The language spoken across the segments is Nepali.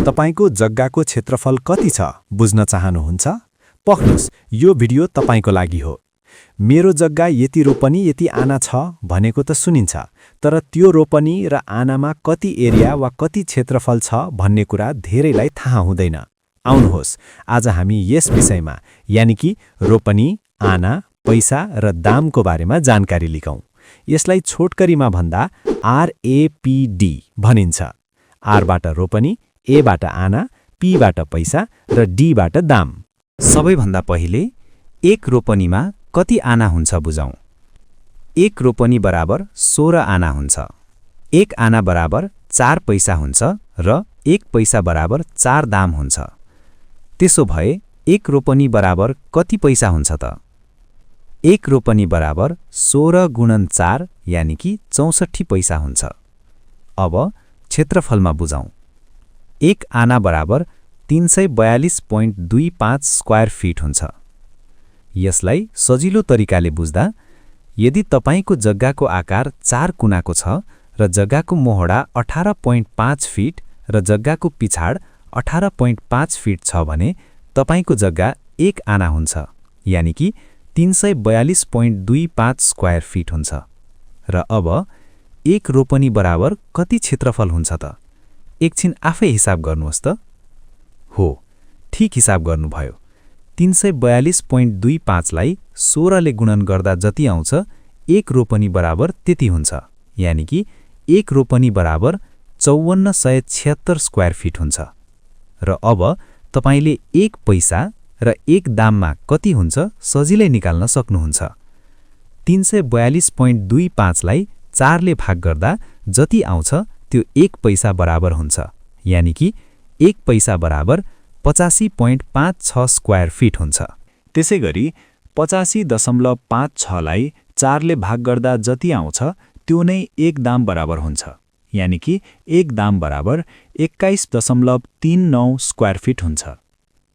तपाईको जग्गाको क्षेत्रफल कति छ बुझ्न चाहनुहुन्छ? पख्नुस्, यो भिडियो तपाईको लागि हो। मेरो जग्गा यति रोपनी यति आना छ भनेको त सुनिन्छ, तर त्यो रोपनी र आनामा कति एरिया वा कति क्षेत्रफल छ भन्ने कुरा धेरैलाई थाहा हुँदैन। आउनुहोस्, आज हामी यस विषयमा यानि कि रोपनी, आना, पैसा र दामको बारेमा जानकारी लिकौं। यसलाई छोटकरीमा भन्दा RAPD भनिन्छ। R बाट रोपनी, A बाट आना, P बाट पैसा र D बाट दाम। सबैभन्दा पहिले एक रोपनीमा कति आना हुन्छ बुझौं। एक रोपनी बराबर 16 आना हुन्छ। एक आना बराबर 4 पैसा हुन्छ र एक पैसा बराबर 4 दाम हुन्छ। त्यसो भए एक रोपनी बराबर कति पैसा हुन्छ त? एक रोपनी बराबर 16 गुणन 4 यानि कि 64 पैसा हुन्छ। अब क्षेत्रफलमा बुझौं। एक आना बराबर 342.25 स्क्वायर फिट हुन्छ। यसलाई सजिलो तरिकाले बुझ्दा, यदि तपाईको जग्गाको आकार 4 कुनाको छ र जग्गाको मोहडा 18.5 फिट र जग्गाको पिछाड 18.5 फिट छ भने तपाईको जग्गा 1 आना हुन्छ, यानि कि 342.25 स्क्वायर फिट हुन्छ। र अब एक रोपनी बराबर कति क्षेत्रफल हुन्छ त? एकछिन आफै हिसाब गर्नुहोस् त। हो, ठीक हिसाब गर्नुभयो। 342.25 लाई 16 ले गुणन गर्दा जति आउँछ, एक रोपनी बराबर त्यति हुन्छ, यानि कि एक रोपनी बराबर 5476 स्क्वायर फिट हुन्छ। र अब तपाईले एक पैसा र एक दाममा कति हुन्छ सजिलै निकाल्न सक्नुहुन्छ। 342.25 लाई 4 ले भाग गर्दा जति आउँछ त्यो एक पैसा बराबर हुन्छ, यानि कि एक पैसा बराबर 85.56 स्क्वायर फिट हुन्छ। त्यसैगरी 85.56 लाई 4 ले भाग गर्दा जति आउँछ त्यो नै एक दाम बराबर हुन्छ, यानि कि एक दाम बराबर 21.39 स्क्वायर फिट हुन्छ।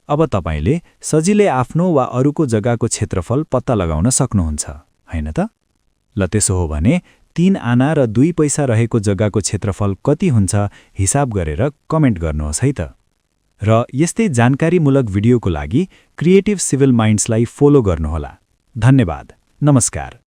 अब तपाईले सजिलै आफ्नो वा अरूको जग्गाको क्षेत्रफल पत्ता लगाउन सक्नुहुन्छ, हैन त? ल त्यसो हो भने 3 आना र 2 पैसा रहेको जग्गाको क्षेत्रफल कति हुन्छ हिसाब गरेर कमेन्ट गर्नुहोस् है त। र यस्तै जानकारीमूलक भिडियोको लागि क्रिएटिभ सिभिल माइन्ड्सलाई फलो गर्नुहोला। धन्यवाद। नमस्कार।